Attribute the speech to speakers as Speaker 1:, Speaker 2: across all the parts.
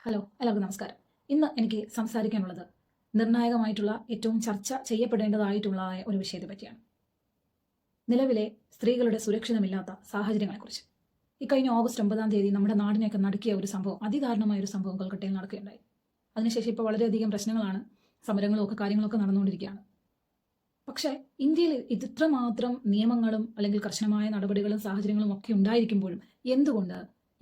Speaker 1: Hello, എല്ലാവർക്കും നമസ്കാരം. ഇന്ന് എനിക്ക് സംസാരിക്കാനുള്ളത് നിർണായകമായിട്ടുള്ള ഏറ്റവും ചർച്ച ചെയ്യപ്പെടേണ്ടതായിട്ടുള്ള ഒരു വിഷയത്തെ പറ്റിയാണ്. നിലവിലെ സ്ത്രീകളുടെ സുരക്ഷിതമില്ലാത്ത സാഹചര്യങ്ങളെക്കുറിച്ച്. ഇക്കഴിഞ്ഞ ഓഗസ്റ്റ് 9-ാം തീയതി നമ്മുടെ നാടിനെയൊക്കെ നടുക്കിയ ഒരു സംഭവം, അതിദാരുണമായ ഒരു സംഭവം കൊൽക്കട്ടയിൽ നടക്കുകയുണ്ടായി. അതിനുശേഷം ഇപ്പോൾ വളരെയധികം പ്രശ്നങ്ങളാണ്, സമരങ്ങളും ഒക്കെ കാര്യങ്ങളൊക്കെ നടന്നുകൊണ്ടിരിക്കുകയാണ്. പക്ഷേ ഇന്ത്യയിൽ ഇത്രമാത്രം നിയമങ്ങളും അല്ലെങ്കിൽ കർശനമായ നടപടികളും സാഹചര്യങ്ങളും ഒക്കെ ഉണ്ടായിരിക്കുമ്പോഴും എന്തുകൊണ്ട്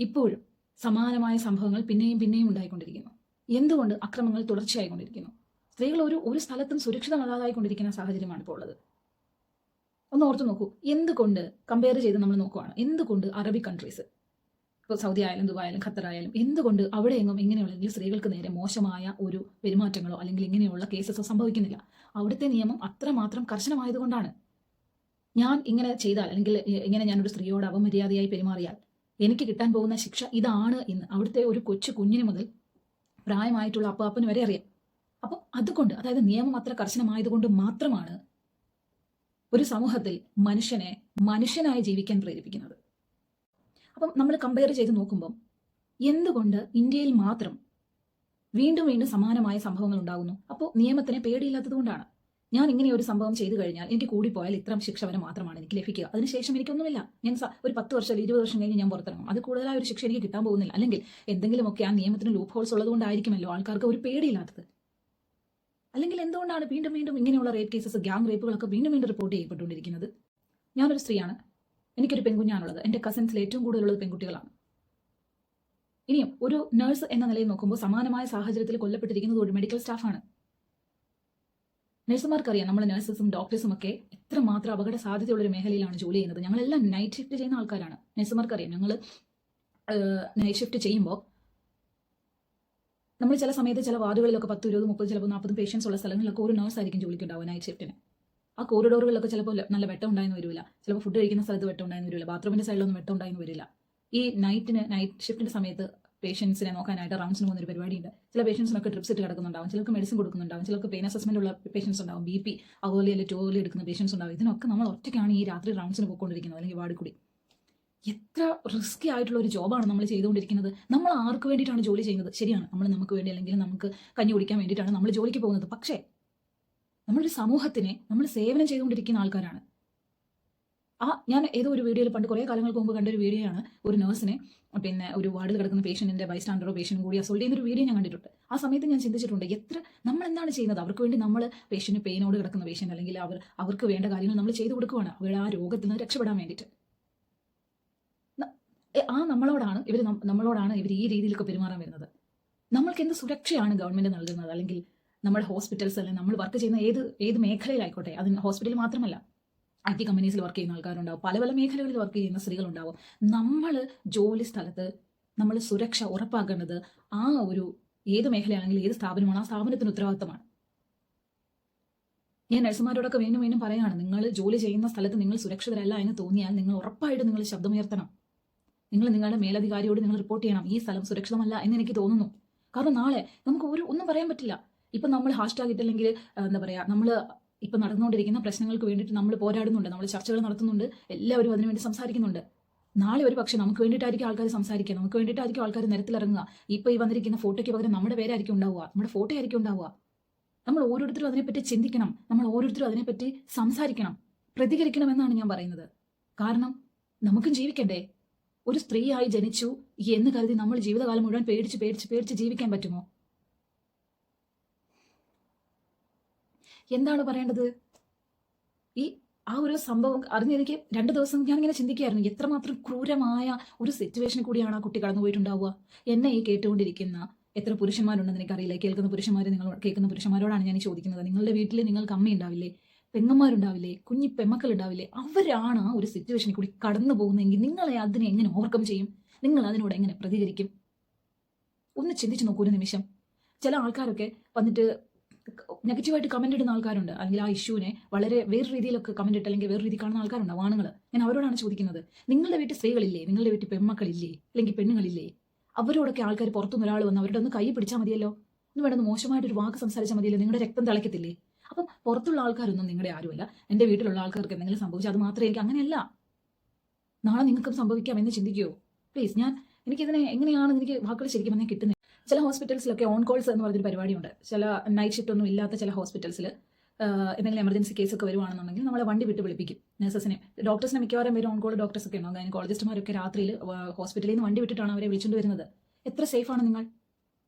Speaker 1: ഇപ്പോഴും സമാനമായ സംഭവങ്ങൾ പിന്നെയും പിന്നെയും ഉണ്ടായിക്കൊണ്ടിരിക്കുന്നു? എന്തുകൊണ്ട് അക്രമങ്ങൾ തുടർച്ചയായിക്കൊണ്ടിരിക്കുന്നു? സ്ത്രീകൾ ഒരു സ്ഥലത്തും സുരക്ഷിതമല്ലാതായിക്കൊണ്ടിരിക്കുന്ന സാഹചര്യമാണ് ഇപ്പോൾ ഉള്ളത്. ഒന്ന് ഓർത്തു നോക്കൂ, എന്തുകൊണ്ട് കമ്പയർ ചെയ്ത് നമ്മൾ നോക്കുവാണ്, എന്തുകൊണ്ട് അറബിക് കൺട്രീസ്, ഇപ്പോൾ സൗദി ആയാലും ദുബായ് ആയാലും ഖത്തർ ആയാലും എന്തുകൊണ്ട് അവിടെയെങ്ങും ഇങ്ങനെയുള്ള സ്ത്രീകൾക്ക് നേരെ മോശമായ ഒരു പെരുമാറ്റങ്ങളോ അല്ലെങ്കിൽ ഇങ്ങനെയുള്ള കേസസോ സംഭവിക്കുന്നില്ല? അവിടുത്തെ നിയമം അത്രമാത്രം കർശനമായതുകൊണ്ടാണ്. ഞാൻ ഇങ്ങനെ ചെയ്താൽ അല്ലെങ്കിൽ ഇങ്ങനെ ഞാനൊരു സ്ത്രീയോട് അപമര്യാദയായി പെരുമാറിയാൽ എനിക്ക് കിട്ടാൻ പോകുന്ന ശിക്ഷ ഇതാണ് എന്ന് അവിടുത്തെ ഒരു കൊച്ചു കുഞ്ഞിന് മുതൽ പ്രായമായിട്ടുള്ള അപ്പാപ്പന് വരെ അറിയാം. അപ്പം അതുകൊണ്ട്, അതായത് നിയമം അത്ര കർശനമായതുകൊണ്ട് മാത്രമാണ് ഒരു സമൂഹത്തിൽ മനുഷ്യനെ മനുഷ്യനായി ജീവിക്കാൻ പ്രേരിപ്പിക്കുന്നത്. അപ്പം നമ്മൾ കമ്പയർ ചെയ്ത് നോക്കുമ്പം എന്തുകൊണ്ട് ഇന്ത്യയിൽ മാത്രം വീണ്ടും വീണ്ടും സമാനമായ സംഭവങ്ങൾ ഉണ്ടാകുന്നു? അപ്പോൾ നിയമത്തിനെ പേടിയില്ലാത്തത് കൊണ്ടാണ്. ഞാൻ ഇങ്ങനെ ഒരു സംഭവം ചെയ്തു കഴിഞ്ഞാൽ എനിക്ക് കൂടിപ്പോയാൽ ഇത്തരം ശിക്ഷ വരെ മാത്രമാണ് എനിക്ക് ലഭിക്കുക, അതിനുശേഷം എനിക്കൊന്നുമില്ല. ഞാൻ ഒരു 10 വർഷം 20 വർഷം കഴിഞ്ഞ് ഞാൻ പുറത്തിറങ്ങും, അത് കൂടുതലായ ഒരു ശിക്ഷ എനിക്ക് കിട്ടാൻ പോകുന്നില്ല. അല്ലെങ്കിൽ എന്തെങ്കിലുമൊക്കെ ആ നിയമത്തിന് ലൂപ്പ് ഹോൾസ് ഉള്ളതുകൊണ്ടായിരിക്കുമല്ലോ ആൾക്കാർക്ക് ഒരു പേടിയില്ലാത്തത്. അല്ലെങ്കിൽ എന്തുകൊണ്ടാണ് വീണ്ടും വീണ്ടും ഇങ്ങനെയുള്ള റേപ്പ് കേസസ്, ഗ്യാങ് റേപ്പുകളൊക്കെ വീണ്ടും വീണ്ടും റിപ്പോർട്ട് ചെയ്യപ്പെട്ടുകൊണ്ടിരിക്കുന്നത്? ഞാനൊരു സ്ത്രീയാണ്, എനിക്കൊരു പെൺകുഞ്ഞാണുള്ളത്, എൻ്റെ കസിൻസിൽ ഏറ്റവും കൂടുതലുള്ളത് പെൺകുട്ടികളാണ്. ഇനിയും ഒരു നഴ്സ് എന്ന നിലയിൽ നോക്കുമ്പോൾ സമാനമായ സാഹചര്യത്തിൽ കൊല്ലപ്പെട്ടിരിക്കുന്നത് ഒരു മെഡിക്കൽ സ്റ്റാഫാണ്. നഴ്സുമാർക്കറിയാം, നമ്മൾ നഴ്സസും ഡോക്ടേഴ്സും ഒക്കെ എത്രമാത്രം അപകട സാധ്യതയുള്ളൊരു മേഖലയിലാണ് ജോലി ചെയ്യുന്നത്. ഞങ്ങളെല്ലാം നൈറ്റ് ഷിഫ്റ്റ് ചെയ്യുന്ന ആൾക്കാരാണ്. നഴ്സുമാർക്കറിയാം, ഞങ്ങൾ നൈറ്റ് ഷിഫ്റ്റ് ചെയ്യുമ്പോൾ നമ്മൾ ചില സമയത്ത് ചില വാർഡുകളിലൊക്കെ 10, 20, 30, ചിലപ്പോൾ 40 പേഷ്യൻസ് ഉള്ള സ്ഥലങ്ങളിലൊക്കെ ഒരു നഴ്സ് ആയിരിക്കും ജോലിക്ക് ഉണ്ടാവുക നൈറ്റ് ഷിഫ്റ്റിന്. ആ കോറിഡോറുകളിലൊക്കെ ചിലപ്പോൾ നല്ല വെട്ടം ഉണ്ടായെന്ന് വരില്ല, ചിലപ്പോൾ ഫുഡ് കഴിക്കുന്ന സ്ഥലത്ത് വെട്ടം ഉണ്ടായെന്ന് വരില്ല, ബാത്റൂമിൻ്റെ സൈഡിലൊന്നും വെട്ടം ഉണ്ടായെന്ന് വരില്ല. ഈ നൈറ്റ് ഷിഫ്റ്റിൻ്റെ സമയത്ത് പേഷ്യൻസിനെ നോക്കാനായിട്ട് റൗണ്ട്സിന് പോകുന്നൊരു പരിപാടിയുണ്ട്. ചില പേഷ്യൻസിനൊക്കെ ട്രിപ്സ് ഇട്ട് കിടക്കുന്നുണ്ടാവും, ചിലർക്ക് മെഡിസിൻ കൊടുക്കുന്നുണ്ടാവും, ചിലർക്ക് പെയിൻ അസസ്മെന്റ് ഉള്ള പേഷ്യൻസ് ഉണ്ടാവും, BP അതുപോലെ അല്ലെങ്കിൽ ടോലി എടുക്കുന്ന പേഷ്യൻസ് ഉണ്ടാവും. ഇതിനൊക്കെ നമ്മൾ ഒറ്റയ്ക്കാണ് ഈ രാത്രി റൗണ്ട്സിന് പോയിക്കൊണ്ടിരിക്കുന്നത്, അല്ലെങ്കിൽ വാർഡിൽ കൂടി. എത്ര റിസ്കി ആയിട്ടുള്ള ഒരു ജോബാണ് നമ്മൾ ചെയ്തുകൊണ്ടിരിക്കുന്നത്. നമ്മൾ ആർക്ക് വേണ്ടിയിട്ടാണ് ജോലി ചെയ്യുന്നത്? ശരിയാണ്, നമ്മൾ നമുക്ക് വേണ്ടി അല്ലെങ്കിൽ നമുക്ക് കഞ്ഞി കുടിക്കാൻ വേണ്ടിയിട്ടാണ് നമ്മൾ ജോലിക്ക് പോകുന്നത്. പക്ഷേ നമ്മളൊരു സമൂഹത്തിനെ നമ്മൾ സേവനം ചെയ്തുകൊണ്ടിരിക്കുന്ന ആൾക്കാരാണ്. ഞാൻ ഏതോ ഒരു വീഡിയോയിൽ പണ്ട് കുറേ കാലങ്ങൾക്ക് മുമ്പ് കണ്ടൊരു വീഡിയോയാണ്, ഒരു നഴ്സിനെ ഒരു വാർഡിൽ കിടക്കുന്ന പേഷ്യൻറ്റിൻ്റെ ബൈസ്റ്റാൻഡറോ പേഷ്യൻ കൂടി അസോൾട്ട് ചെയ്യുന്ന ഒരു വീഡിയോ ഞാൻ കണ്ടിട്ടുണ്ട്. ആ സമയത്ത് ഞാൻ ചിന്തിച്ചിട്ടുണ്ട്, നമ്മൾ എന്താണ് ചെയ്യുന്നത്? അവർക്ക് വേണ്ടി നമ്മൾ പേഷ്യൻറ്റ്, പെയിനോട് കിടക്കുന്ന പേഷ്യൻ്റ് അല്ലെങ്കിൽ അവർക്ക് വേണ്ട കാര്യങ്ങൾ നമ്മൾ ചെയ്തു കൊടുക്കുകയാണ്, അവരുടെ ആ രോഗത്തിൽ നിന്ന് രക്ഷപ്പെടാൻ വേണ്ടിയിട്ട്. നമ്മളോടാണ് ഇവർ ഈ രീതിയിലൊക്കെ പെരുമാറാൻ വരുന്നത്. നമ്മൾക്ക് എന്ത് സുരക്ഷയാണ് ഗവൺമെൻറ് നൽകുന്നത്? അല്ലെങ്കിൽ നമ്മുടെ ഹോസ്പിറ്റൽസ്, അല്ലെങ്കിൽ നമ്മൾ വർക്ക് ചെയ്യുന്ന ഏത് മേഖലയിലായിക്കോട്ടെ, അതിന് ഹോസ്പിറ്റലിൽ മാത്രമല്ല, IT കമ്പനീസിൽ വർക്ക് ചെയ്യുന്ന ആൾക്കാരുണ്ടാവും, പല പല മേഖലകളിൽ വർക്ക് ചെയ്യുന്ന സ്ത്രീകളുണ്ടാവും. നമ്മൾ ജോലി സ്ഥലത്ത് നമ്മൾ സുരക്ഷ ഉറപ്പാക്കേണ്ടത് ഏത് മേഖലയാണെങ്കിലും ഏത് സ്ഥാപനമാണ്, ആ സ്ഥാപനത്തിന് ഉത്തരവാദിത്തമാണ്. ഞാൻ നഴ്സുമാരോടൊക്കെ വീണ്ടും വീണ്ടും പറയാണ്, നിങ്ങൾ ജോലി ചെയ്യുന്ന സ്ഥലത്ത് നിങ്ങൾ സുരക്ഷിതരല്ല എന്ന് തോന്നിയാൽ നിങ്ങൾ ഉറപ്പായിട്ട് നിങ്ങൾ ശബ്ദമുയർത്തണം. നിങ്ങൾ നിങ്ങളുടെ മേലധികാരിയോട് നിങ്ങൾ റിപ്പോർട്ട് ചെയ്യണം, ഈ സ്ഥലം സുരക്ഷിതമല്ല എന്ന് എനിക്ക് തോന്നുന്നു. കാരണം നാളെ നമുക്ക് ഒന്നും പറയാൻ പറ്റില്ല. ഇപ്പം നമ്മൾ ഹാഷ്ടാഗ് ഇട്ടില്ലെങ്കിൽ നമ്മൾ ഇപ്പം നടന്നുകൊണ്ടിരിക്കുന്ന പ്രശ്നങ്ങൾക്ക് വേണ്ടിയിട്ട് നമ്മൾ പോരാടുന്നുണ്ട്, നമ്മൾ ചർച്ചകൾ നടത്തുന്നുണ്ട്, എല്ലാവരും അതിനുവേണ്ടി സംസാരിക്കുന്നുണ്ട്. നാളെ ഒരു പക്ഷേ നമുക്ക് വേണ്ടിയിട്ടായിരിക്കും ആൾക്കാർ സംസാരിക്കുക, നമുക്ക് വേണ്ടിയിട്ടായിരിക്കും ആൾക്കാർ നിരത്തിലിറങ്ങുക. ഇപ്പോൾ ഈ വന്നിരിക്കുന്ന ഫോട്ടോയ്ക്ക് പകരം നമ്മുടെ പേരായിരിക്കും ഉണ്ടാവുക, നമ്മുടെ ഫോട്ടോ ആയിരിക്കും ഉണ്ടാവുക. നമ്മൾ ഓരോരുത്തരും അതിനെപ്പറ്റി ചിന്തിക്കണം, നമ്മൾ ഓരോരുത്തരും അതിനെപ്പറ്റി സംസാരിക്കണം, പ്രതികരിക്കണമെന്നാണ് ഞാൻ പറയുന്നത്. കാരണം നമുക്കും ജീവിക്കണ്ടേ? ഒരു സ്ത്രീയായി ജനിച്ചു എന്ന് കരുതി നമ്മൾ ജീവിതകാലം മുഴുവൻ പേടിച്ച് പേടിച്ച് പേടിച്ച് ജീവിക്കാൻ പറ്റുമോ? എന്താണ് പറയേണ്ടത്? ഒരു സംഭവം അറിഞ്ഞെനിക്ക് 2 ദിവസം ഞാനിങ്ങനെ ചിന്തിക്കുകയായിരുന്നു, എത്രമാത്രം ക്രൂരമായ ഒരു സിറ്റുവേഷനിൽ കൂടിയാണ് ആ കുട്ടി കടന്നു പോയിട്ടുണ്ടാവുക. എന്നെ ഈ കേട്ടുകൊണ്ടിരിക്കുന്ന എത്ര പുരുഷന്മാരുണ്ടെന്ന് എനിക്കറിയില്ല. കേൾക്കുന്ന പുരുഷന്മാരോടാണ് ഞാൻ ചോദിക്കുന്നത്. നിങ്ങളുടെ വീട്ടിൽ നിങ്ങൾക്ക് അമ്മയുണ്ടാവില്ലേ, പെങ്ങന്മാരുണ്ടാവില്ലേ, കുഞ്ഞി പെമ്മക്കൾ ഉണ്ടാവില്ലേ? അവരാണ് ആ ഒരു സിറ്റുവേഷനിൽ കൂടി കടന്നു പോകുന്നതെങ്കിൽ നിങ്ങളെ അതിനെ എങ്ങനെ ഓവർകം ചെയ്യും? നിങ്ങൾ അതിനോട് എങ്ങനെ പ്രതികരിക്കും? ഒന്ന് ചിന്തിച്ച് നോക്കൂ ഒരു നിമിഷം. ചില ആൾക്കാരൊക്കെ വന്നിട്ട് നെഗറ്റീവായിട്ട് കമന്റ് ഇടുന്ന ആൾക്കാരുണ്ട്, അല്ലെങ്കിൽ ആ ഇഷ്യൂവിനെ വളരെ വേറെ രീതിയിലൊക്കെ കമന്റ് ഇട്ട് അല്ലെങ്കിൽ വേറെ രീതി കാണുന്ന ആൾക്കാരുണ്ടാവും, ആണുങ്ങൾ. ഞാൻ അവരോടാണ് ചോദിക്കുന്നത്, നിങ്ങളുടെ വീട്ടിൽ സ്ത്രീകളില്ലേ, നിങ്ങളുടെ വീട്ടിൽ പെമ്മക്കളില്ലേ, അല്ലെങ്കിൽ പെണ്ണുങ്ങളില്ലേ? അവരോടൊക്കെ ആൾക്കാർ പുറത്തുനിന്ന് ഒരാൾ വന്ന് അവരുടെ ഒന്ന് കൈ പിടിച്ചാൽ മതിയല്ലോ, ഒന്ന് വേണമെന്ന് മോശമായിട്ടൊരു വാക്ക് സംസാരിച്ചാൽ മതിയല്ലോ, നിങ്ങളുടെ രക്തം തിളക്കത്തില്ലേ? അപ്പം പുറത്തുള്ള ആൾക്കാരൊന്നും നിങ്ങളുടെ ആരുമല്ല. എൻ്റെ വീട്ടിലുള്ള ആൾക്കാർക്ക് എന്തെങ്കിലും സംഭവിച്ചാൽ അത് മാത്രമേ എനിക്ക് അങ്ങനെയല്ല, നാളെ നിങ്ങൾക്കും സംഭവിക്കാം എന്ന് ചിന്തിക്കുമോ? പ്ലീസ്, എനിക്കിതിനെ എങ്ങനെയാണ് എനിക്ക് വാക്കുകൾ ശരിക്കും പറഞ്ഞാൽ കിട്ടുന്നത്? ചില ഹോസ്പിറ്റൽസിലൊക്കെ ഓൺ കോൾസ് എന്ന് പറഞ്ഞൊരു പരിപാടിയുണ്ട്. ചില നൈറ്റ് ഷിഫ്റ്റ് ഒന്നും ഇല്ലാത്ത ചില ഹോസ്പിറ്റൽസിൽ എന്തെങ്കിലും എമർജൻസി കേസൊക്കെ വരുവാണെന്നുണ്ടെങ്കിൽ നമ്മളെ വണ്ടി വിട്ട് വിളിപ്പിക്കും നഴ്സസിനെ. ഡോക്ടേഴ്സിനെ മിക്കവാറും പേര് ഓൺ കോൾ ഡോക്ടേഴ്സൊക്കെ ഉണ്ടാവും. ഗൈനക്കോളജിസ്റ്റുമാരൊക്കെ രാത്രിയിൽ ഹോസ്പിറ്റലിൽ നിന്ന് വണ്ടി വിട്ടിട്ടാണ് അവരെ വിളിച്ചുകൊണ്ട് വരുന്നത്. എത്ര സേഫാണ് നിങ്ങൾ?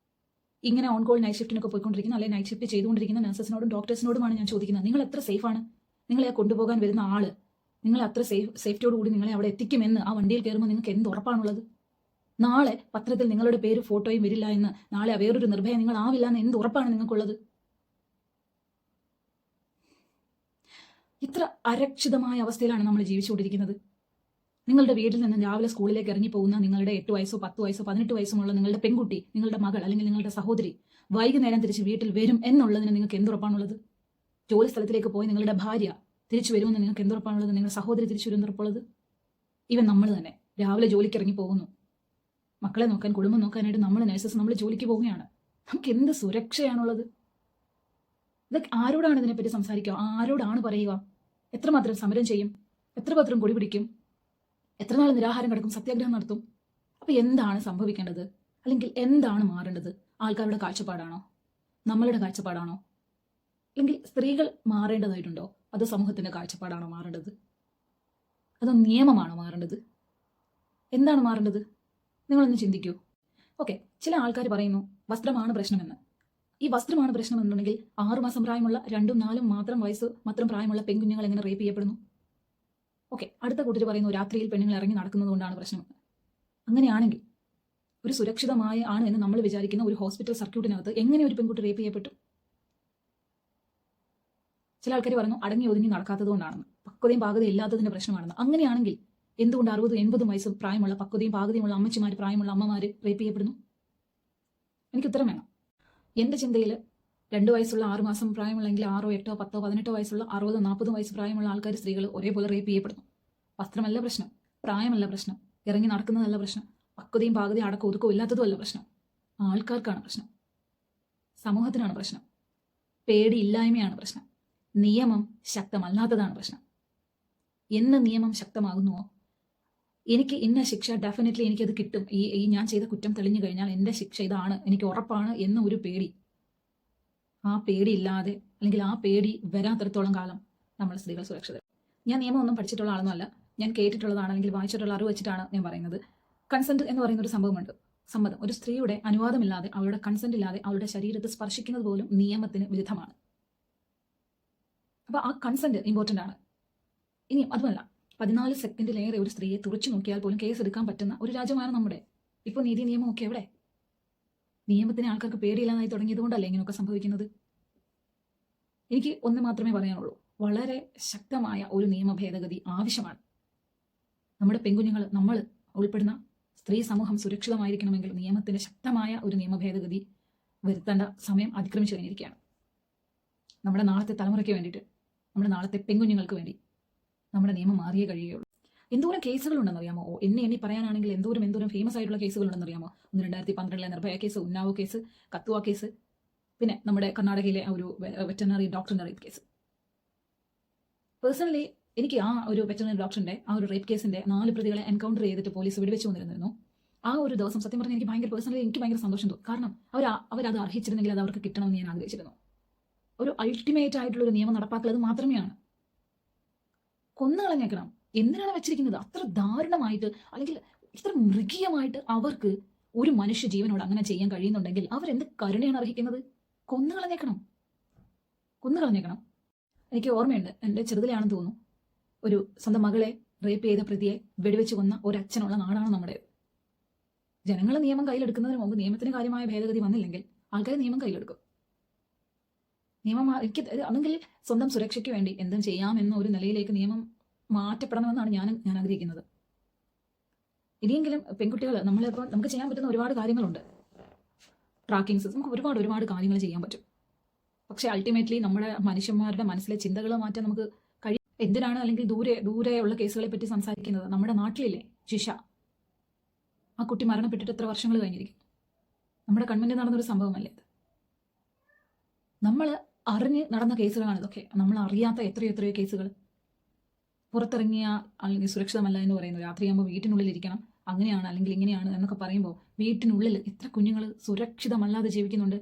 Speaker 1: ഇങ്ങനെ ഓൺ കോൾ നൈറ്റ് ഷിഫ്റ്റിനൊക്കെ പോയിക്കൊണ്ടിരിക്കുന്ന അല്ലെങ്കിൽ നൈറ്റ് ഷിഫ്റ്റ് ചെയ്തുകൊണ്ടിരിക്കുന്ന നഴ്സസിനോടും ഡോക്ടേഴ്സിനോടുമാണ് ഞാൻ ചോദിക്കുന്നത്, നിങ്ങൾ എത്ര സേഫാണ്? നിങ്ങളെ കൊണ്ടുപോകാൻ വരുന്ന ആള് നിങ്ങളെ അത്ര സേഫ്റ്റിയോടുകൂടി നിങ്ങളെ അവിടെ എത്തിക്കുമെന്ന് ആ വണ്ടിയിൽ കയറുമ്പോൾ നിങ്ങൾക്ക് എന്ത് ഉറപ്പാണുള്ളത്? നാളെ പത്രത്തിൽ നിങ്ങളുടെ പേര് ഫോട്ടോയും വരില്ല എന്ന്, നാളെ വേറൊരു നിർഭയം നിങ്ങൾ ആവില്ല എന്ന് എന്ത് ഉറപ്പാണ് നിങ്ങൾക്കുള്ളത്? ഇത്ര അരക്ഷിതമായ അവസ്ഥയിലാണ് നമ്മൾ ജീവിച്ചുകൊണ്ടിരിക്കുന്നത്. നിങ്ങളുടെ വീട്ടിൽ നിന്ന് രാവിലെ സ്കൂളിലേക്ക് ഇറങ്ങി പോകുന്ന നിങ്ങളുടെ 8 വയസ്സോ 10 വയസ്സോ 18 വയസ്സുമുള്ള നിങ്ങളുടെ പെൺകുട്ടി, നിങ്ങളുടെ മകൾ അല്ലെങ്കിൽ നിങ്ങളുടെ സഹോദരി വൈകുന്നേരം തിരിച്ച് വീട്ടിൽ വരും എന്നുള്ളതിന് നിങ്ങൾക്ക് എന്തുറപ്പാണുള്ളത്? ജോലി സ്ഥലത്തിലേക്ക് പോയി നിങ്ങളുടെ ഭാര്യ തിരിച്ചു വരുമെന്ന് നിങ്ങൾക്ക് എന്തുറപ്പാണുള്ളത്? നിങ്ങളുടെ സഹോദരി തിരിച്ചു വരും എന്നുറപ്പുള്ളത്? ഇവൻ നമ്മൾ തന്നെ രാവിലെ ജോലിക്ക് ഇറങ്ങി പോകുന്നു. മക്കളെ നോക്കാൻ, കുടുംബം നോക്കാനായിട്ട് നമ്മൾ നഴ്സസ് നമ്മൾ ജോലിക്ക് പോവുകയാണ്. നമുക്ക് എന്ത് സുരക്ഷയാണുള്ളത്? ഇതൊക്കെ ആരോടാണ് ഇതിനെപ്പറ്റി സംസാരിക്കുക? ആരോടാണ് പറയുക? എത്രമാത്രം സമരം ചെയ്യും? എത്രമാത്രം കൊടി പിടിക്കും? എത്ര നാൾ നിരാഹാരം കിടക്കും? സത്യാഗ്രഹം നടത്തും? അപ്പൊ എന്താണ് സംഭവിക്കേണ്ടത്? അല്ലെങ്കിൽ എന്താണ് മാറേണ്ടത്? ആൾക്കാരുടെ കാഴ്ചപ്പാടാണോ? നമ്മളുടെ കാഴ്ചപ്പാടാണോ? അല്ലെങ്കിൽ സ്ത്രീകൾ മാറേണ്ടതായിട്ടുണ്ടോ? അതോ സമൂഹത്തിന്റെ കാഴ്ചപ്പാടാണോ മാറേണ്ടത്? അതോ നിയമമാണോ മാറേണ്ടത്? എന്താണ് മാറേണ്ടത്? നിങ്ങളൊന്ന് ചിന്തിക്കൂ. ഓക്കെ, ചില ആൾക്കാർ പറയുന്നു വസ്ത്രമാണ് പ്രശ്നമെന്ന്. ഈ വസ്ത്രമാണ് പ്രശ്നമെന്നുണ്ടെങ്കിൽ 6 മാസം പ്രായമുള്ള 2, 4 മാത്രം പ്രായമുള്ള പെൺകുഞ്ഞുങ്ങൾ എങ്ങനെ റേപ്പ് ചെയ്യപ്പെടുന്നു? ഓക്കെ, അടുത്ത കൂട്ടർ പറയുന്നു രാത്രിയിൽ പെണ്ണുങ്ങൾ ഇറങ്ങി നടക്കുന്നത് കൊണ്ടാണ് പ്രശ്നമെന്ന്. അങ്ങനെയാണെങ്കിൽ ഒരു സുരക്ഷിതമായ ആണ് എന്ന് നമ്മൾ വിചാരിക്കുന്ന ഒരു ഹോസ്പിറ്റൽ സർക്യൂട്ടിനകത്ത് എങ്ങനെ ഒരു പെൺകുട്ടി റേപ്പ് ചെയ്യപ്പെട്ടു? ചില ആൾക്കാർ പറഞ്ഞു അടങ്ങി ഒതുങ്ങി നടക്കാത്തത് കൊണ്ടാണെന്ന്, പക്വതയും പാകതയും ഇല്ലാത്തതിന്റെ പ്രശ്നമാണെന്ന്. അങ്ങനെയാണെങ്കിൽ എന്തുകൊണ്ട് 60, 80 വയസ്സും പ്രായമുള്ള പക്വതയും പാകതയുമുള്ള അമ്മച്ചിമാർ, പ്രായമുള്ള അമ്മമാർ റേപ്പ് ചെയ്യപ്പെടുന്നു? എനിക്ക് ഉത്തരം വേണം. എൻ്റെ ചിന്തയിൽ 2 വയസ്സുള്ള 6 മാസം പ്രായമുള്ളെങ്കിൽ 6, 8, 10, 18 വയസ്സുള്ള 60, 40 വയസ്സ് പ്രായമുള്ള ആൾക്കാർ, സ്ത്രീകൾ ഒരേപോലെ റേപ്പ് ചെയ്യപ്പെടുന്നു. വസ്ത്രമല്ല പ്രശ്നം, പ്രായമല്ല പ്രശ്നം, ഇറങ്ങി നടക്കുന്നതല്ല പ്രശ്നം, പക്വതയും പാകതയും അടക്കം ഒതുക്കവും ഇല്ലാത്തതുമല്ല പ്രശ്നം. ആൾക്കാർക്കാണ് പ്രശ്നം, സമൂഹത്തിനാണ് പ്രശ്നം, പേടിയില്ലായ്മയാണ് പ്രശ്നം, നിയമം ശക്തമല്ലാത്തതാണ് പ്രശ്നം. എന്ന് നിയമം ശക്തമാകുന്നുവോ, എനിക്ക് ഇന്ന ശിക്ഷ ഡെഫിനറ്റ്ലി എനിക്കത് കിട്ടും, ഈ ഞാൻ ചെയ്ത കുറ്റം തെളിഞ്ഞു കഴിഞ്ഞാൽ എൻ്റെ ശിക്ഷ ഇതാണ്, എനിക്ക് ഉറപ്പാണ് എന്ന ഒരു പേടി, ആ പേടി ഇല്ലാതെ അല്ലെങ്കിൽ ആ പേടി വരാത്തിടത്തോളം കാലം നമ്മൾ സ്ത്രീകൾ സുരക്ഷിതർ. ഞാൻ നിയമമൊന്നും പഠിച്ചിട്ടുള്ള ആളൊന്നുമല്ല, ഞാൻ കേട്ടിട്ടുള്ളതാണ് അല്ലെങ്കിൽ വായിച്ചിട്ടുള്ള അറിവ് വെച്ചിട്ടാണ് ഞാൻ പറയുന്നത്. കൺസെന്റ് എന്ന് പറയുന്ന ഒരു സംഭവമുണ്ട്. സമ്മതം, ഒരു സ്ത്രീയുടെ അനുവാദമില്ലാതെ, അവളുടെ കൺസെന്റ് ഇല്ലാതെ അവളുടെ ശരീരത്തെ സ്പർശിക്കുന്നത് പോലും നിയമത്തിന് വിരുദ്ധമാണ്. അപ്പൊ ആ കൺസെന്റ് ഇമ്പോർട്ടൻ്റ് ആണ്. ഇനി അതുമല്ല, 14 സെക്കൻഡിലേറെ ഒരു സ്ത്രീയെ തുറച്ചു നോക്കിയാൽ പോലും കേസ് എടുക്കാൻ പറ്റുന്ന ഒരു രാജ്യമാണ് നമ്മുടെ. ഇപ്പോൾ നീതി നിയമം ഒക്കെ എവിടെ? നിയമത്തിന് ആൾക്കാർക്ക് പേടിയില്ലാതായി തുടങ്ങിയതുകൊണ്ടല്ലേ ഇങ്ങനെയൊക്കെ സംഭവിക്കുന്നത്? എനിക്ക് ഒന്ന് മാത്രമേ പറയാനുള്ളൂ, വളരെ ശക്തമായ ഒരു നിയമ ഭേദഗതി ആവശ്യമാണ്. നമ്മുടെ പെൺകുഞ്ഞുങ്ങൾ, നമ്മൾ ഉൾപ്പെടുന്ന സ്ത്രീ സമൂഹം സുരക്ഷിതമായിരിക്കണമെങ്കിൽ നിയമത്തിന് ശക്തമായ ഒരു നിയമ ഭേദഗതി വരുത്തേണ്ട സമയം അതിക്രമിച്ചു കഴിഞ്ഞിരിക്കുകയാണ്. നമ്മുടെ നാളത്തെ തലമുറയ്ക്ക് വേണ്ടിയിട്ട്, നമ്മുടെ നാളത്തെ പെൺകുഞ്ഞുങ്ങൾക്ക് വേണ്ടി നമ്മുടെ നിയമം മാറിയേ കഴിയുകയുള്ളൂ. എന്തോരം കേസുകളുണ്ടെന്നറിയാമോ? എണ്ണി പറയാനാണെങ്കിൽ എന്തോരം ഫേമസ് ആയിട്ടുള്ള കേസുകളുണ്ടെന്നറിയാമോ? 2012 Nirbhaya case, Unnao case, Kathua case, പിന്നെ നമ്മുടെ കർണാടകയിലെ ഒരു വെറ്ററിനറി ഡോക്ടറിന്റെ റേപ്പ് കേസ്. പേഴ്സണലി എനിക്ക് ആ ഒരു വെറ്ററിനറി ഡോക്ടറിന്റെ ആ ഒരു റേപ്പ് കേസിന്റെ 4 പ്രതികളെ എൻകൗണ്ടർ ചെയ്തിട്ട് പോലീസ് വെടിവെച്ച് കൊണ്ടിരുന്നു. ആ ഒരു ദിവസം സത്യം പറഞ്ഞാൽ എനിക്ക് ഭയങ്കര സന്തോഷം തോന്നി. കാരണം അവരത് അർഹിച്ചിരുന്നെങ്കിൽ അത് അവർക്ക് കിട്ടണമെന്ന് ഞാൻ ആഗ്രഹിച്ചിരുന്നു. ഒരു അൾട്ടിമേറ്റ് ആയിട്ടുള്ള ഒരു നിയമം നടപ്പാക്കൽ അത് മാത്രമേയാണ്. കൊന്നുകളഞ്ഞേക്കണം. എന്തിനാണ് വെച്ചിരിക്കുന്നത്? അത്ര ദാരുണമായിട്ട് അല്ലെങ്കിൽ ഇത്ര മൃഗീയമായിട്ട് അവർക്ക് ഒരു മനുഷ്യ ജീവനോട് അങ്ങനെ ചെയ്യാൻ കഴിയുന്നുണ്ടെങ്കിൽ അവരെന്ത് കരുണയാണ് അർഹിക്കുന്നത്? കൊന്നുകളഞ്ഞേക്കണം. എനിക്ക് ഓർമ്മയുണ്ട്, എൻ്റെ ചെറുതിലാണെന്ന് തോന്നുന്നു, ഒരു സ്വന്തം മകളെ റേപ്പ് ചെയ്ത പ്രതിയെ വെടിവെച്ച് കൊന്ന ഒരച്ഛനുള്ള നാടാണ് നമ്മുടേത്. ജനങ്ങൾ നിയമം കയ്യിലെടുക്കുന്നതിന് മുമ്പ് നിയമത്തിന് കാര്യമായ ഭേദഗതി വന്നില്ലെങ്കിൽ ആൾക്കാർ നിയമം കയ്യിലെടുക്കും. എനിക്ക് അല്ലെങ്കിൽ സ്വന്തം സുരക്ഷയ്ക്ക് വേണ്ടി എന്തും ചെയ്യാമെന്ന ഒരു നിലയിലേക്ക് നിയമം മാറ്റപ്പെടണമെന്നാണ് ഞാൻ ആഗ്രഹിക്കുന്നത്. ഇനിയെങ്കിലും പെൺകുട്ടികൾ, നമുക്ക് ചെയ്യാൻ പറ്റുന്ന ഒരുപാട് കാര്യങ്ങളുണ്ട്. ട്രാക്കിംഗ് സിസ്റ്റം, നമുക്ക് ഒരുപാട് കാര്യങ്ങൾ ചെയ്യാൻ പറ്റും. പക്ഷെ അൾട്ടിമേറ്റ്ലി നമ്മുടെ മനുഷ്യന്മാരുടെ മനസ്സിലെ ചിന്തകൾ മാറ്റാൻ നമുക്ക് കഴിയും. എന്തിനാണ് അല്ലെങ്കിൽ ദൂരെയുള്ള കേസുകളെ പറ്റി സംസാരിക്കുന്നത്? നമ്മുടെ നാട്ടിലില്ലേ ജിഷ, ആ കുട്ടി മരണപ്പെട്ടിട്ട് എത്ര വർഷങ്ങൾ കഴിഞ്ഞിരിക്കും. നമ്മുടെ കൺമുന്നിൽ നടന്നൊരു സംഭവമല്ലേ അത്? നമ്മൾ അറിഞ്ഞ് നടന്ന കേസുകളാണ് ഇതൊക്കെ. നമ്മൾ അറിയാത്ത എത്രയോ കേസുകൾ. പുറത്തിറങ്ങിയ അല്ലെങ്കിൽ സുരക്ഷിതമല്ല എന്ന് പറയുന്നു. രാത്രിയാകുമ്പോൾ വീട്ടിനുള്ളിൽ ഇരിക്കണം, അങ്ങനെയാണ് അല്ലെങ്കിൽ ഇങ്ങനെയാണ് എന്നൊക്കെ പറയുമ്പോൾ വീട്ടിനുള്ളിൽ എത്ര കുഞ്ഞുങ്ങൾ സുരക്ഷിതമല്ലാതെ ജീവിക്കുന്നുണ്ട്.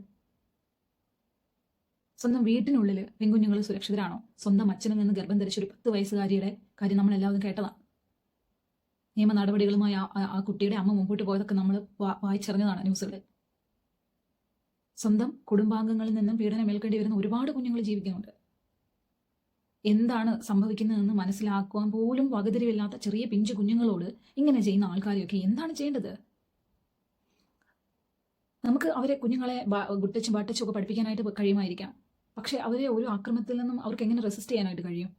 Speaker 1: സ്വന്തം വീട്ടിനുള്ളിൽ പെൺകുഞ്ഞുങ്ങൾ സുരക്ഷിതരാണോ? സ്വന്തം അച്ഛനിൽ നിന്ന് ഗർഭം ധരിച്ച ഒരു 10 വയസ്സുകാരിയുടെ കാര്യം നമ്മൾ എല്ലാവരും കേട്ടതാണ്. നിയമ നടപടികളുമായി ആ കുട്ടിയുടെ അമ്മ മുമ്പോട്ട് പോയതൊക്കെ നമ്മൾ വായിച്ചറിഞ്ഞതാണ് ന്യൂസുകളിൽ. സ്വന്തം കുടുംബാംഗങ്ങളിൽ നിന്നും പീഡനം ഏൽക്കേണ്ടി വരുന്ന ഒരുപാട് കുഞ്ഞുങ്ങൾ ജീവിക്കുന്നുണ്ട്. എന്താണ് സംഭവിക്കുന്നതെന്ന് മനസ്സിലാക്കുവാൻ പോലും വകതിരിവില്ലാത്ത ചെറിയ പിഞ്ചു കുഞ്ഞുങ്ങളോട് ഇങ്ങനെ ചെയ്യുന്ന ആൾക്കാരെയൊക്കെ എന്താണ് ചെയ്യേണ്ടത്? നമുക്ക് അവരെ കുഞ്ഞുങ്ങളെ ഗുട്ടച്ചും ബാട്ടച്ചും ഒക്കെ പഠിപ്പിക്കാനായിട്ട് കഴിയുമായിരിക്കാം. പക്ഷെ അവരെ ഒരു ആക്രമണത്തിൽ നിന്നും അവർക്ക് എങ്ങനെ റെസിസ്റ്റ് ചെയ്യാനായിട്ട് കഴിയും?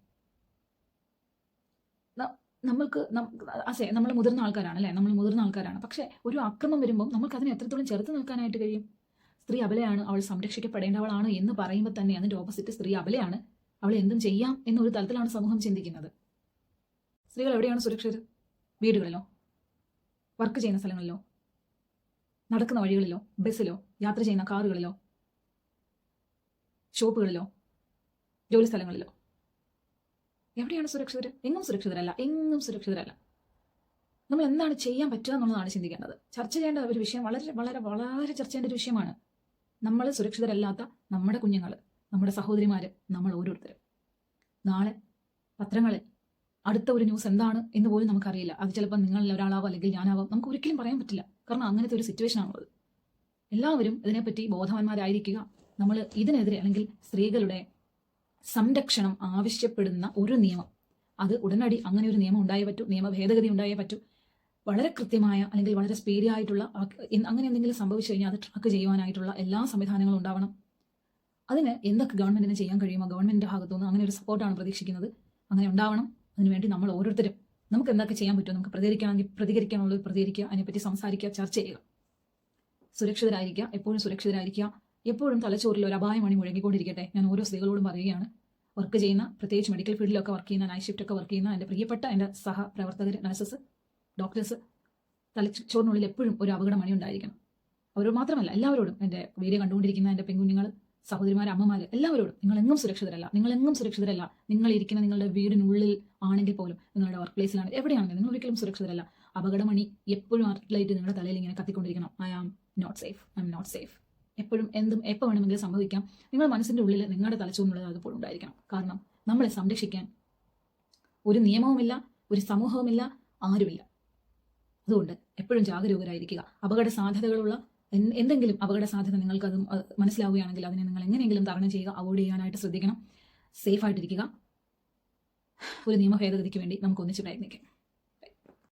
Speaker 1: നമ്മൾ മുതിർന്ന ആൾക്കാരാണ് അല്ലേ, നമ്മൾ മുതിർന്ന ആൾക്കാരാണ്. പക്ഷെ ഒരു ആക്രമണം വരുമ്പോൾ നമുക്ക് അതിനെ എത്രത്തോളം ചെറുത്ത് നിൽക്കാനായിട്ട് കഴിയും? സ്ത്രീ അബലയാണ്, അവൾ സംരക്ഷിക്കപ്പെടേണ്ടവളാണ് എന്ന് പറയുമ്പോൾ തന്നെ അതിൻ്റെ ഓപ്പോസിറ്റ് സ്ത്രീ അബലയാണ്, അവളെ എന്തും ചെയ്യാം എന്നൊരു തലത്തിലാണ് സമൂഹം ചിന്തിക്കുന്നത്. സ്ത്രീകൾ എവിടെയാണ് സുരക്ഷിതർ? വീടുകളിലോ, വർക്ക് ചെയ്യുന്ന സ്ഥലങ്ങളിലോ, നടക്കുന്ന വഴികളിലോ, ബസ്സിലോ, യാത്ര ചെയ്യുന്ന കാറുകളിലോ, ഷോപ്പുകളിലോ, ജോലി സ്ഥലങ്ങളിലോ? എവിടെയാണ് സുരക്ഷിതർ? എങ്ങും സുരക്ഷിതരല്ല, എങ്ങും സുരക്ഷിതരല്ല. നമ്മൾ എന്താണ് ചെയ്യാൻ പറ്റുക എന്നുള്ളതാണ് ചിന്തിക്കേണ്ടത്. ചർച്ച ചെയ്യേണ്ട ഒരു വിഷയം, വളരെ വളരെ വളരെ ചർച്ച ചെയ്യേണ്ട ഒരു വിഷയമാണ്. നമ്മൾ സുരക്ഷിതരല്ലാത്ത നമ്മുടെ കുഞ്ഞുങ്ങൾ, നമ്മുടെ സഹോദരിമാർ, നമ്മൾ ഓരോരുത്തരും. നാളെ പത്രങ്ങളിൽ അടുത്ത ഒരു ന്യൂസ് എന്താണ് എന്ന് പോലും നമുക്കറിയില്ല. അത് ചിലപ്പോൾ നിങ്ങളിൽ ഒരാളാവാം, അല്ലെങ്കിൽ ഞാനാവാം, നമുക്ക് ഒരിക്കലും പറയാൻ പറ്റില്ല. കാരണം അങ്ങനത്തെ ഒരു സിറ്റുവേഷൻ ആണുള്ളത്. എല്ലാവരും ഇതിനെപ്പറ്റി ബോധവാന്മാരായിരിക്കുക. നമ്മൾ ഇതിനെതിരെ, അല്ലെങ്കിൽ സ്ത്രീകളുടെ സംരക്ഷണം ആവശ്യപ്പെടുന്ന ഒരു നിയമം, അത് ഉടനടി അങ്ങനെ ഒരു നിയമം ഉണ്ടായേ പറ്റൂ, നിയമ ഭേദഗതി ഉണ്ടായേ പറ്റൂ. വളരെ കൃത്യമായ, അല്ലെങ്കിൽ വളരെ സ്പീഡി ആയിട്ടുള്ള, അങ്ങനെ എന്തെങ്കിലും സംഭവിച്ചു കഴിഞ്ഞാൽ അത് ട്രാക്ക് ചെയ്യുവാനായിട്ടുള്ള എല്ലാ സംവിധാനങ്ങളും ഉണ്ടാവണം. അതിന് എന്തൊക്കെ ഗവൺമെന്റിന് ചെയ്യാൻ കഴിയുമോ ഗവൺമെന്റിന്റെ ഭാഗത്തുനിന്ന് അങ്ങനെ ഒരു സപ്പോർട്ടാണ് പ്രതീക്ഷിക്കുന്നത്. അങ്ങനെ ഉണ്ടാവണം. അതിനുവേണ്ടി നമ്മൾ ഓരോരുത്തരും നമുക്ക് എന്തൊക്കെ ചെയ്യാൻ പറ്റുമോ, നമുക്ക് പ്രതികരിക്കാനുള്ളത് പ്രതികരിക്കുക, അതിനെപ്പറ്റി സംസാരിക്കുക, ചർച്ച ചെയ്യുക. സുരക്ഷിതരായിരിക്കുക, എപ്പോഴും സുരക്ഷിതരായിരിക്കുക. എപ്പോഴും തലച്ചോറിൽ ഒരു അപായമണി മുഴങ്ങിക്കൊണ്ടിരിക്കട്ടെ. ഞാൻ ഓരോ സ്ത്രീകളോടും പറയുകയാണ്. വർക്ക് ചെയ്യുന്ന, പ്രത്യേകിച്ച് മെഡിക്കൽ ഫീൽഡിലൊക്കെ വർക്ക് ചെയ്യുന്ന, നൈറ്റ് ഷിഫ്റ്റ് ഒക്കെ വർക്ക് ചെയ്യുന്ന എൻ്റെ പ്രിയപ്പെട്ട എൻ്റെ സഹപ്രവർത്തകർ, നഴ്സസ്, ഡോക്ടേഴ്സ്, തലച്ചോറിനുള്ളിൽ എപ്പോഴും ഒരു അപകടമണി ഉണ്ടായിരിക്കണം. അവർ മാത്രമല്ല, എല്ലാവരോടും, എൻ്റെ വീഡിയോ കണ്ടുകൊണ്ടിരിക്കുന്ന എൻ്റെ പെൺകുഞ്ഞുങ്ങൾ, സഹോദരിമാർ, അമ്മമാർ, എല്ലാവരോടും നിങ്ങളെങ്ങും സുരക്ഷിതരല്ല. നിങ്ങൾ ഇരിക്കുന്ന നിങ്ങളുടെ വീടിനുള്ളിൽ ആണെങ്കിൽ പോലും, നിങ്ങളുടെ വർക്ക് പ്ലേസിലാണ്, എവിടെയാണെങ്കിലും നിങ്ങൾ ഒരിക്കലും സുരക്ഷിതരല്ല. അപകടമണി എപ്പോഴും ആർട്ടിലായിട്ട് നിങ്ങളുടെ തലയിൽ ഇങ്ങനെ കത്തിക്കൊണ്ടിരിക്കണം. I am not safe. എപ്പോഴും എന്തും എപ്പോൾ വേണമെങ്കിലും സംഭവിക്കാം. നിങ്ങളുടെ മനസ്സിൻ്റെ ഉള്ളിൽ, നിങ്ങളുടെ തലച്ചോറിനുള്ളിൽ അതുപോലും ഉണ്ടായിരിക്കണം. കാരണം നമ്മളെ സംരക്ഷിക്കാൻ ഒരു നിയമവുമില്ല, ഒരു സമൂഹവുമില്ല, ആരുമില്ല. അതുകൊണ്ട് എപ്പോഴും ജാഗരൂകരായിരിക്കുക. അപകട സാധ്യതകളുള്ള എന്തെങ്കിലും അപകട സാധ്യത നിങ്ങൾക്കത് മനസ്സിലാവുകയാണെങ്കിൽ അതിനെ നിങ്ങൾ എങ്ങനെയെങ്കിലും തരണം ചെയ്യുക, അവോയ്ഡ് ചെയ്യാനായിട്ട് ശ്രദ്ധിക്കണം. സേഫായിട്ടിരിക്കുക. ഒരു നിയമ ഭേദഗതിക്ക് വേണ്ടി നമുക്ക് ഒന്നിച്ച് പ്രയത്നിക്കാം.